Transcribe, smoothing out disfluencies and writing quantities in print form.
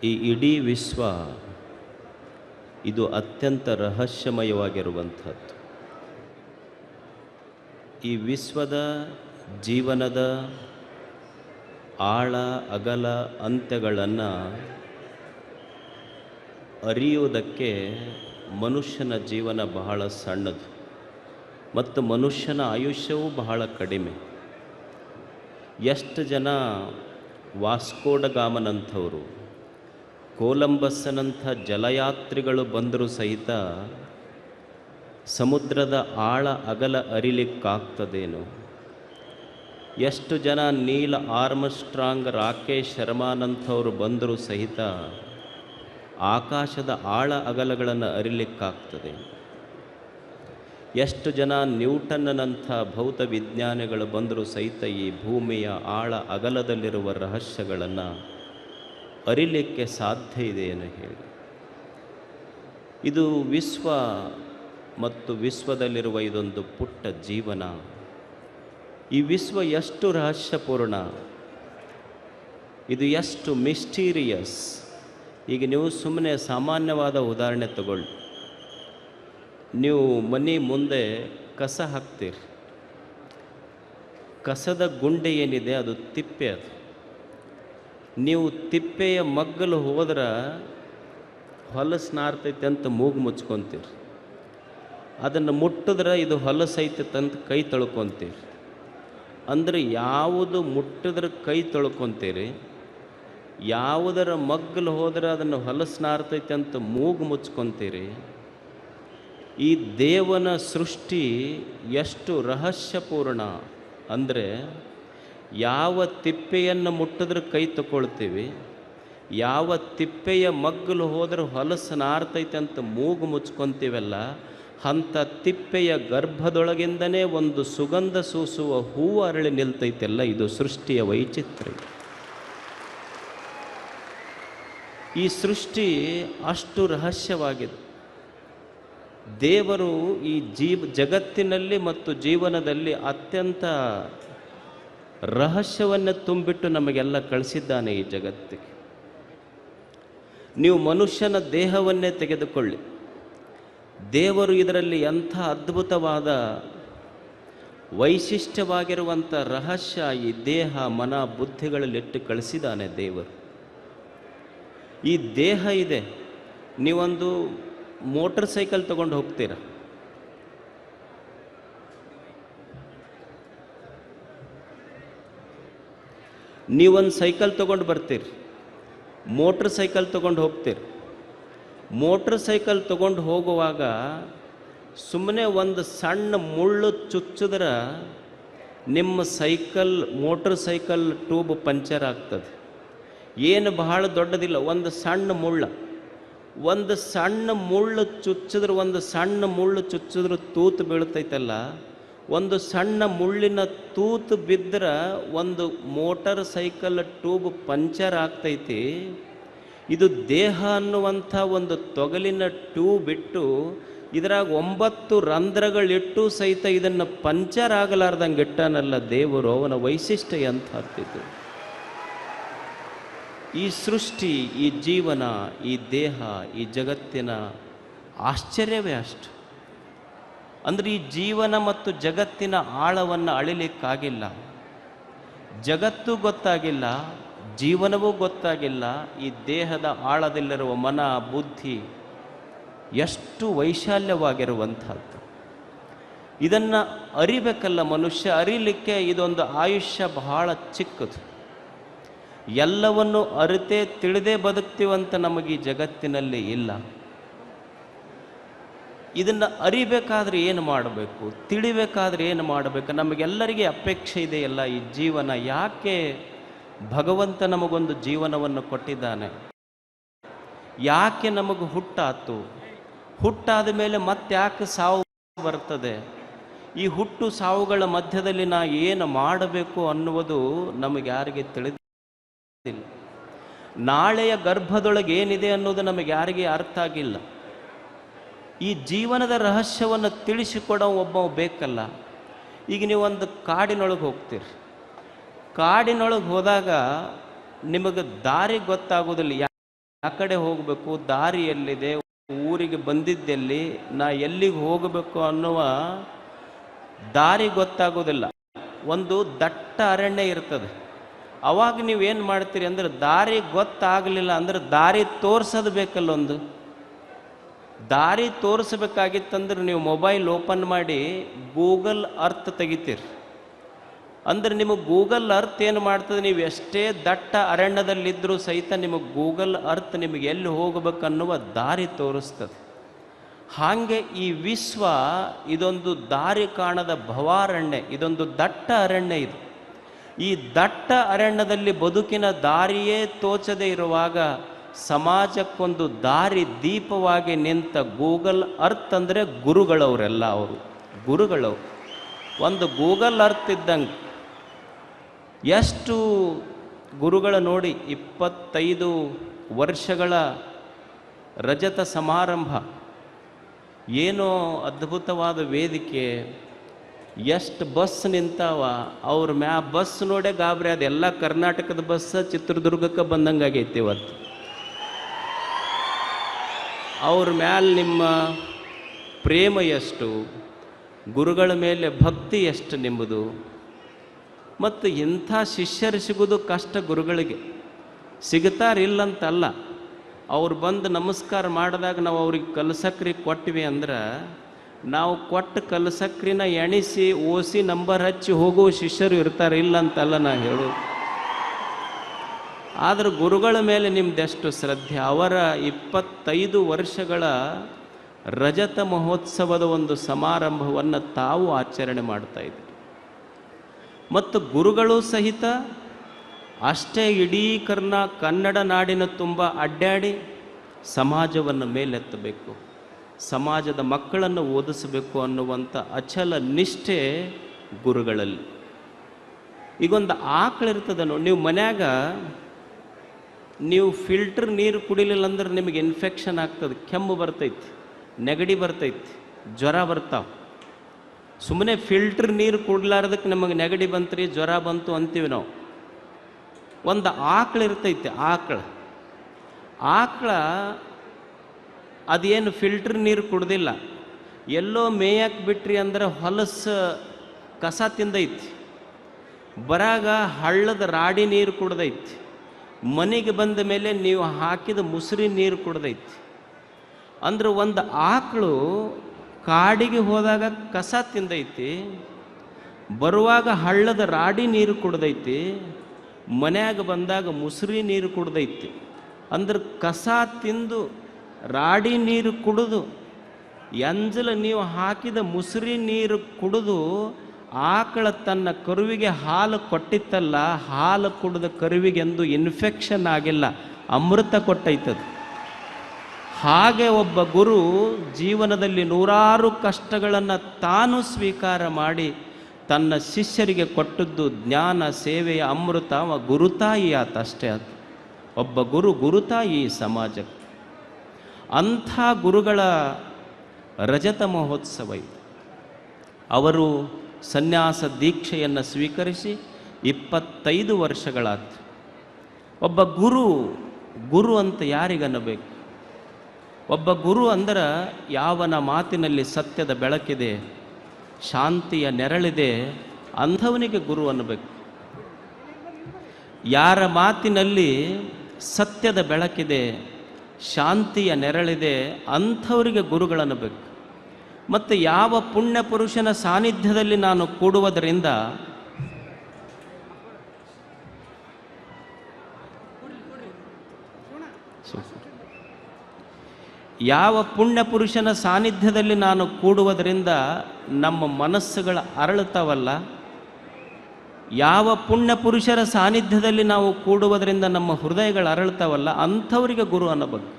ಈ ಇಡೀ ವಿಶ್ವ ಇದು ಅತ್ಯಂತ ರಹಸ್ಯಮಯವಾಗಿರುವಂಥದ್ದು. ಈ ವಿಶ್ವದ ಜೀವನದ ಆಳ ಅಗಲ ಅಂತ್ಯಗಳನ್ನು ಅರಿಯುವುದಕ್ಕೆ ಮನುಷ್ಯನ ಜೀವನ ಬಹಳ ಸಣ್ಣದು ಮತ್ತು ಮನುಷ್ಯನ ಆಯುಷ್ಯವೂ ಬಹಳ ಕಡಿಮೆ. ಎಷ್ಟು ಜನ ವಾಸ್ಕೋಡಗಾಮನಂಥವರು, ಕೊಲಂಬಸ್ಸನಂಥ ಜಲಯಾತ್ರಿಗಳು ಬಂದರೂ ಸಹಿತ ಸಮುದ್ರದ ಆಳ ಅಗಲ ಅರಿಲಿಕ್ಕಾಗ್ತದೇನೋ? ಎಷ್ಟು ಜನ ನೀಲ್ ಆರ್ಮ್ಸ್ಟ್ರಾಂಗ್, ರಾಕೇಶ್ ಶರ್ಮಾನಂಥವರು ಬಂದರೂ ಸಹಿತ ಆಕಾಶದ ಆಳ ಅಗಲಗಳನ್ನು ಅರಿಲಿಕ್ಕಾಗ್ತದೆ? ಎಷ್ಟು ಜನ ನ್ಯೂಟನ್ನಂಥ ಭೌತ ವಿಜ್ಞಾನಿಗಳು ಬಂದರೂ ಸಹಿತ ಈ ಭೂಮಿಯ ಆಳ ಅಗಲದಲ್ಲಿರುವ ರಹಸ್ಯಗಳನ್ನು ಅರಿಲಿಕ್ಕೆ ಸಾಧ್ಯ ಇದೆಯೇನು ಹೇಳಿ? ಇದು ವಿಶ್ವ ಮತ್ತು ವಿಶ್ವದಲ್ಲಿರುವ ಇದೊಂದು ಪುಟ್ಟ ಜೀವನ. ಈ ವಿಶ್ವ ಎಷ್ಟು ರಹಸ್ಯಪೂರ್ಣ, ಇದು ಎಷ್ಟು ಮಿಸ್ಟೀರಿಯಸ್. ಈಗ ನೀವು ಸುಮ್ಮನೆ ಸಾಮಾನ್ಯವಾದ ಉದಾಹರಣೆ ತಗೊಳ್ಳಿ. ನೀವು ಮನೆ ಮುಂದೆ ಕಸ ಹಾಕ್ತೀರಿ, ಕಸದ ಗುಂಡೆ ಏನಿದೆ ಅದು ತಿಪ್ಪೆ. ಅದು ನೀವು ತಿಪ್ಪೆಯ ಮಗ್ಗಲು ಹೋದ್ರೆ ಹೊಲಸು ನಾರ್ತೈತೆ ಅಂತ ಮೂಗು ಮುಚ್ಕೊತೀರಿ. ಅದನ್ನು ಮುಟ್ಟಿದ್ರೆ ಇದು ಹೊಲಸೈತೆ ಅಂತ ಕೈ ತೊಳ್ಕೊತೀರಿ. ಅಂದರೆ ಯಾವುದು ಮುಟ್ಟಿದ್ರೆ ಕೈ ತೊಳ್ಕೊತೀರಿ, ಯಾವುದರ ಮಗ್ಗಲು ಹೋದರೆ ಅದನ್ನು ಹೊಲಸು ನಾರ್ತೈತೆ ಅಂತ ಮೂಗು ಮುಚ್ಕೊತೀರಿ. ಈ ದೇವನ ಸೃಷ್ಟಿ ಎಷ್ಟು ರಹಸ್ಯಪೂರ್ಣ ಅಂದರೆ, ಯಾವ ತಿಪ್ಪೆಯನ್ನು ಮುಟ್ಟಿದ್ರೆ ಕೈ ತಗೊಳ್ತೀವಿ, ಯಾವ ತಿಪ್ಪೆಯ ಮಗ್ಗಲು ಹೋದರೆ ಹೊಲಸು ನಾರ್ತೈತೆ ಅಂತ ಮೂಗು ಮುಚ್ಕೊತೀವಲ್ಲ, ಅಂಥ ತಿಪ್ಪೆಯ ಗರ್ಭದೊಳಗಿಂದನೇ ಒಂದು ಸುಗಂಧ ಸೂಸುವ ಹೂವು ಅರಳಿ ನಿಲ್ತೈತೆಲ್ಲ. ಇದು ಸೃಷ್ಟಿಯ ವೈಚಿತ್ರ್ಯ. ಈ ಸೃಷ್ಟಿ ಅಷ್ಟು ರಹಸ್ಯವಾಗಿದೆ. ದೇವರು ಈ ಜಗತ್ತಿನಲ್ಲಿ ಮತ್ತು ಜೀವನದಲ್ಲಿ ಅತ್ಯಂತ ರಹಸ್ಯವನ್ನು ತುಂಬಿಟ್ಟು ನಮಗೆಲ್ಲ ಕಳಿಸಿದ್ದಾನೆ ಈ ಜಗತ್ತಿಗೆ. ನೀವು ಮನುಷ್ಯನ ದೇಹವನ್ನೇ ತೆಗೆದುಕೊಳ್ಳಿ, ದೇವರು ಇದರಲ್ಲಿ ಎಂಥ ಅದ್ಭುತವಾದ ವೈಶಿಷ್ಟ್ಯವಾಗಿರುವಂಥ ರಹಸ್ಯ ಈ ದೇಹ ಮನ ಬುದ್ಧಿಗಳಲ್ಲಿಟ್ಟು ಕಳಿಸಿದ್ದಾನೆ ದೇವರು. ಈ ದೇಹ ಇದೆ. ನೀವೊಂದು ಮೋಟರ್ ಸೈಕಲ್ ತಗೊಂಡು ಹೋಗ್ತೀರ, ನೀವೊಂದು ಸೈಕಲ್ ತೊಗೊಂಡು ಬರ್ತೀರಿ, ಮೋಟ್ರ್ ಸೈಕಲ್ ತೊಗೊಂಡು ಹೋಗ್ತೀರಿ. ಮೋಟ್ರ್ ಸೈಕಲ್ ತೊಗೊಂಡು ಹೋಗುವಾಗ ಸುಮ್ಮನೆ ಒಂದು ಸಣ್ಣ ಮುಳ್ಳು ಚುಚ್ಚಿದ್ರೆ ನಿಮ್ಮ ಮೋಟ್ರ್ ಸೈಕಲ್ ಟ್ಯೂಬ್ ಪಂಚರ್ ಆಗ್ತದೆ. ಏನು ಬಹಳ ದೊಡ್ಡದಿಲ್ಲ, ಒಂದು ಸಣ್ಣ ಮುಳ್ಳು ಚುಚ್ಚಿದ್ರೆ ತೂತು ಬೀಳ್ತೈತಲ್ಲ, ಒಂದು ಸಣ್ಣ ಮುಳ್ಳಿನ ತೂತು ಬಿದ್ದರೆ ಒಂದು ಮೋಟರ್ ಸೈಕಲ್ ಟ್ಯೂಬ್ ಪಂಚರ್ ಆಗ್ತೈತಿ. ಇದು ದೇಹ ಅನ್ನುವಂಥ ಒಂದು ತೊಗಲಿನ ಟ್ಯೂಬ್ ಇಟ್ಟು ಇದರಾಗ 9 ರಂಧ್ರಗಳಿಟ್ಟು ಸಹಿತ ಇದನ್ನು ಪಂಚರ್ ಆಗಲಾರ್ದಂಗೆ ಇಟ್ಟಾನಲ್ಲ ದೇವರು. ಅವನ ವೈಶಿಷ್ಟ್ಯ ಎಂಥದ್ದು! ಈ ಸೃಷ್ಟಿ, ಈ ಜೀವನ, ಈ ದೇಹ, ಈ ಜಗತ್ತಿನ ಆಶ್ಚರ್ಯವೇ ಅಷ್ಟು. ಅಂದರೆ ಈ ಜೀವನ ಮತ್ತು ಜಗತ್ತಿನ ಆಳವನ್ನು ಅಳಿಲಿಕ್ಕಾಗಿಲ್ಲ. ಜಗತ್ತು ಗೊತ್ತಾಗಿಲ್ಲ, ಜೀವನವೂ ಗೊತ್ತಾಗಿಲ್ಲ. ಈ ದೇಹದ ಆಳದಲ್ಲಿರುವ ಮನ ಬುದ್ಧಿ ಎಷ್ಟು ವೈಶಾಲ್ಯವಾಗಿರುವಂಥದ್ದು. ಇದನ್ನು ಅರಿಬೇಕಲ್ಲ ಮನುಷ್ಯ. ಅರಿಲಿಕ್ಕೆ ಇದೊಂದು ಆಯುಷ್ಯ ಬಹಳ ಚಿಕ್ಕದು. ಎಲ್ಲವನ್ನು ಅರಿತೇ ತಿಳಿದೇ ಬದುಕ್ತೀವಂತ ನಮಗೆ ಈ ಜಗತ್ತಿನಲ್ಲಿ ಇಲ್ಲ. ಇದನ್ನು ಅರಿಬೇಕಾದ್ರೆ ಏನು ಮಾಡಬೇಕು, ತಿಳಿಬೇಕಾದ್ರೆ ಏನು ಮಾಡಬೇಕು? ನಮಗೆಲ್ಲರಿಗೆ ಅಪೇಕ್ಷೆ ಇದೆಯಲ್ಲ ಈ ಜೀವನ. ಯಾಕೆ ಭಗವಂತ ನಮಗೊಂದು ಜೀವನವನ್ನು ಕೊಟ್ಟಿದ್ದಾನೆ? ಯಾಕೆ ನಮಗೆ ಹುಟ್ಟಾತು? ಹುಟ್ಟಾದ ಮೇಲೆ ಮತ್ತೆ ಯಾಕೆ ಸಾವು ಬರ್ತದೆ? ಈ ಹುಟ್ಟು ಸಾವುಗಳ ಮಧ್ಯದಲ್ಲಿ ನಾ ಏನು ಮಾಡಬೇಕು ಅನ್ನುವುದು ನಮಗೆ ಯಾರಿಗೆ ತಿಳಿದಿಲ್ಲ. ನಾಳೆಯ ಗರ್ಭದೊಳಗೆ ಏನಿದೆ ಅನ್ನೋದು ನಮಗೆ ಯಾರಿಗೆ ಅರ್ಥ ಆಗಿಲ್ಲ. ಈ ಜೀವನದ ರಹಸ್ಯವನ್ನು ತಿಳಿಸಿಕೊಡೋ ಒಬ್ಬ ಬೇಕಲ್ಲ. ಈಗ ನೀವು ಒಂದು ಕಾಡಿನೊಳಗೆ ಹೋಗ್ತೀರಿ, ಕಾಡಿನೊಳಗೆ ಹೋದಾಗ ನಿಮಗೆ ದಾರಿ ಗೊತ್ತಾಗೋದಿಲ್ಲ. ಆ ಕಡೆ ಹೋಗಬೇಕು, ದಾರಿ ಎಲ್ಲಿದೆ, ಊರಿಗೆ ಬಂದಿದ್ದೆಲ್ಲಿ, ನಾ ಎಲ್ಲಿಗೆ ಹೋಗಬೇಕು ಅನ್ನುವ ದಾರಿ ಗೊತ್ತಾಗೋದಿಲ್ಲ. ಒಂದು ದಟ್ಟ ಅರಣ್ಯ ಇರ್ತದೆ. ಅವಾಗ ನೀವೇನು ಮಾಡ್ತೀರಿ ಅಂದ್ರೆ, ದಾರಿ ಗೊತ್ತಾಗಲಿಲ್ಲ ಅಂದ್ರೆ ದಾರಿ ತೋರಿಸೋದು ಬೇಕಲ್ಲ. ಒಂದು ದಾರಿ ತೋರಿಸ್ಬೇಕಾಗಿತ್ತಂದ್ರೆ ನೀವು ಮೊಬೈಲ್ ಓಪನ್ ಮಾಡಿ ಗೂಗಲ್ ಅರ್ತ್ ತೆಗಿತೀರಿ. ಅಂದ್ರೆ ನಿಮಗೆ ಗೂಗಲ್ ಅರ್ತ್ ಏನು ಮಾಡ್ತದೆ, ನೀವು ಎಷ್ಟೇ ದಟ್ಟ ಅರಣ್ಯದಲ್ಲಿದ್ದರೂ ಸಹಿತ ನಿಮಗೆ ಗೂಗಲ್ ಅರ್ತ್ ನಿಮಗೆ ಎಲ್ಲಿ ಹೋಗಬೇಕನ್ನುವ ದಾರಿ ತೋರಿಸ್ತದೆ. ಹಾಗೆ ಈ ವಿಶ್ವ ಇದೊಂದು ದಾರಿ ಕಾಣದ ಭವಾರಣ್ಯ, ಇದೊಂದು ದಟ್ಟ ಅರಣ್ಯ. ಇದು ಈ ದಟ್ಟ ಅರಣ್ಯದಲ್ಲಿ ಬದುಕಿನ ದಾರಿಯೇ ತೋಚದೆ ಇರುವಾಗ ಸಮಾಜಕ್ಕೊಂದು ದಾರಿ ದೀಪವಾಗಿ ನಿಂತ ಗೂಗಲ್ ಅರ್ತ್ ಅಂದರೆ ಗುರುಗಳವರೆಲ್ಲ. ಅವರು ಗುರುಗಳವರು. ಒಂದು ಗೂಗಲ್ ಅರ್ತ್ ಇದ್ದಂಗೆ ಎಷ್ಟು ಗುರುಗಳ ನೋಡಿ, 25 ವರ್ಷಗಳ ರಜತ ಸಮಾರಂಭ, ಏನೋ ಅದ್ಭುತವಾದ ವೇದಿಕೆ, ಎಷ್ಟು ಬಸ್ ನಿಂತಾವ. ಅವ್ರ ಬಸ್ ನೋಡೇ ಗಾಬರಿ. ಅದೆಲ್ಲ ಕರ್ನಾಟಕದ ಬಸ್ ಚಿತ್ರದುರ್ಗಕ್ಕೆ ಬಂದಂಗೆ ಆಗೈತಿ ಇವತ್ತು. ಅವ್ರ ಮ್ಯಾಲೆ ನಿಮ್ಮ ಪ್ರೇಮ ಎಷ್ಟು, ಗುರುಗಳ ಮೇಲೆ ಭಕ್ತಿ ಎಷ್ಟು ನಿಮ್ಮದು. ಮತ್ತು ಇಂಥ ಶಿಷ್ಯರು ಸಿಗೋದು ಕಷ್ಟ. ಗುರುಗಳಿಗೆ ಸಿಗ್ತಾರಿಲ್ಲಂತಲ್ಲ. ಅವ್ರು ಬಂದು ನಮಸ್ಕಾರ ಮಾಡಿದಾಗ ನಾವು ಅವ್ರಿಗೆ ಕಲ್ಸಕ್ರಿ ಕೊಟ್ವಿ ಅಂದ್ರೆ, ನಾವು ಕೊಟ್ಟು ಕಲ್ಸಕ್ರಿನ ಎಣಿಸಿ ಓಸಿ ನಂಬರ್ ಹಚ್ಚಿ ಹೋಗುವ ಶಿಷ್ಯರು ಇರ್ತಾರೆ, ಇಲ್ಲಂತಲ್ಲ ನಾ ಹೇಳು. ಆದ್ರೆ ಗುರುಗಳ ಮೇಲೆ ನಿಮ್ದೆಷ್ಟು ಶ್ರದ್ಧೆ. ಅವರ 25 ವರ್ಷಗಳ ರಜತ ಮಹೋತ್ಸವದ ಒಂದು ಸಮಾರಂಭವನ್ನು ತಾವು ಆಚರಣೆ ಮಾಡ್ತಾ ಇದ್ದೀರಿ. ಮತ್ತು ಗುರುಗಳು ಸಹಿತ ಅಷ್ಟೇ ಇಡೀ ಕನ್ನಡ ನಾಡಿನ ತುಂಬ ಅಡ್ಡಾಡಿ ಸಮಾಜವನ್ನು ಮೇಲೆತ್ತಬೇಕು, ಸಮಾಜದ ಮಕ್ಕಳನ್ನು ಓದಿಸಬೇಕು ಅನ್ನುವಂಥ ಅಚಲ ನಿಷ್ಠೆ ಗುರುಗಳಲ್ಲಿ. ಈಗೊಂದು ಆಕಳಿರ್ತದೆ ನೋಡಿ, ನೀವು ಮನ್ಯಾಗ ನೀವು ಫಿಲ್ಟರ್ ನೀರು ಕುಡಿಲಿಲ್ಲ ಅಂದ್ರೆ ನಿಮಗೆ ಇನ್ಫೆಕ್ಷನ್ ಆಗ್ತದೆ, ಕೆಮ್ಮು ಬರ್ತೈತಿ, ನೆಗಡಿ ಬರ್ತೈತಿ, ಜ್ವರ ಬರ್ತಾವೆ. ಸುಮ್ಮನೆ ಫಿಲ್ಟರ್ ನೀರು ಕುಡ್ಲಾರ್ದಕ್ಕೆ ನಮಗೆ ನೆಗಡಿ ಬಂತ್ರಿ, ಜ್ವರ ಬಂತು ಅಂತೀವಿ ನಾವು. ಒಂದು ಆಕಳಿರ್ತೈತಿ, ಆಕಳ ಅದೇನು ಫಿಲ್ಟರ್ ನೀರು ಕುಡ್ದಿಲ್ಲ, ಎಲ್ಲೋ ಮೇಯಕ್ಕೆ ಬಿಟ್ರಿ ಅಂದ್ರೆ ಹೊಲಸು ಕಸ ತಿಂದೈತಿ, ಬರಾಗ ಹಳ್ಳದ ರಾಡಿ ನೀರು ಕುಡ್ದೈತಿ, ಮನೆಗೆ ಬಂದ ಮೇಲೆ ನೀವು ಹಾಕಿದ ಮುಸುರಿ ನೀರು ಕುಡ್ದೈತಿ. ಅಂದ್ರೆ ಒಂದು ಆಕಳು ಕಾಡಿಗೆ ಹೋದಾಗ ಕಸ ತಿಂದೈತಿ, ಬರುವಾಗ ಹಳ್ಳದ ರಾಡಿ ನೀರು ಕುಡ್ದೈತಿ, ಮನ್ಯಾಗ ಬಂದಾಗ ಮುಸುರಿ ನೀರು ಕುಡ್ದೈತಿ. ಅಂದ್ರೆ ಕಸ ತಿಂದು ರಾಡಿ ನೀರು ಕುಡಿದು ಎಂಜಲ ನೀವು ಹಾಕಿದ ಮುಸುರಿ ನೀರು ಕುಡಿದು ಆಕಳ ತನ್ನ ಕರುವಿಗೆ ಹಾಲು ಕೊಟ್ಟಿತ್ತಲ್ಲ, ಹಾಲು ಕುಡಿದ ಕರುವಿಗೆಂದು ಇನ್ಫೆಕ್ಷನ್ ಆಗಿಲ್ಲ, ಅಮೃತ ಕೊಟ್ಟೈತದು. ಹಾಗೆ ಒಬ್ಬ ಗುರು ಜೀವನದಲ್ಲಿ ನೂರಾರು ಕಷ್ಟಗಳನ್ನು ತಾನು ಸ್ವೀಕಾರ ಮಾಡಿ ತನ್ನ ಶಿಷ್ಯರಿಗೆ ಕೊಟ್ಟದ್ದು ಜ್ಞಾನ ಸೇವೆಯ ಅಮೃತ. ಗುರುತಾಯಿ ಆತ, ಅಷ್ಟೇ ಆತ. ಒಬ್ಬ ಗುರುತಾಯಿ ಸಮಾಜಕ್ಕೆ. ಅಂಥ ಗುರುಗಳ ರಜತ ಮಹೋತ್ಸವ ಇದು. ಅವರು ಸನ್ಯಾಸ ದೀಕ್ಷೆಯನ್ನು ಸ್ವೀಕರಿಸಿ 25 ವರ್ಷಗಳಾಯ್ತು. ಒಬ್ಬ ಗುರು ಅಂತ ಯಾರಿಗನ್ನಬೇಕು? ಒಬ್ಬ ಗುರು ಅಂದ್ರೆ ಯಾವನ ಮಾತಿನಲ್ಲಿ ಸತ್ಯದ ಬೆಳಕಿದೆ, ಶಾಂತಿಯ ನೆರಳಿದೆ, ಅಂಥವನಿಗೆ ಗುರು ಅನ್ನಬೇಕು. ಯಾರ ಮಾತಿನಲ್ಲಿ ಸತ್ಯದ ಬೆಳಕಿದೆ, ಶಾಂತಿಯ ನೆರಳಿದೆ, ಅಂಥವರಿಗೆ ಗುರುಗಳನ್ನಬೇಕು. ಮತ್ತು ಯಾವ ಪುಣ್ಯ ಪುರುಷನ ಸಾನ್ನಿಧ್ಯದಲ್ಲಿ ನಾನು ಕೂಡುವುದರಿಂದ ನಾನು ಕೂಡುವುದರಿಂದ ನಮ್ಮ ಮನಸ್ಸುಗಳ ಅರಳುತ್ತವಲ್ಲ, ಯಾವ ಪುಣ್ಯ ಪುರುಷರ ಸಾನ್ನಿಧ್ಯದಲ್ಲಿ ನಾವು ಕೂಡುವುದರಿಂದ ನಮ್ಮ ಹೃದಯಗಳು ಅರಳುತ್ತವಲ್ಲ, ಅಂಥವರಿಗೆ ಗುರು ಅನ್ನಬೇಕು.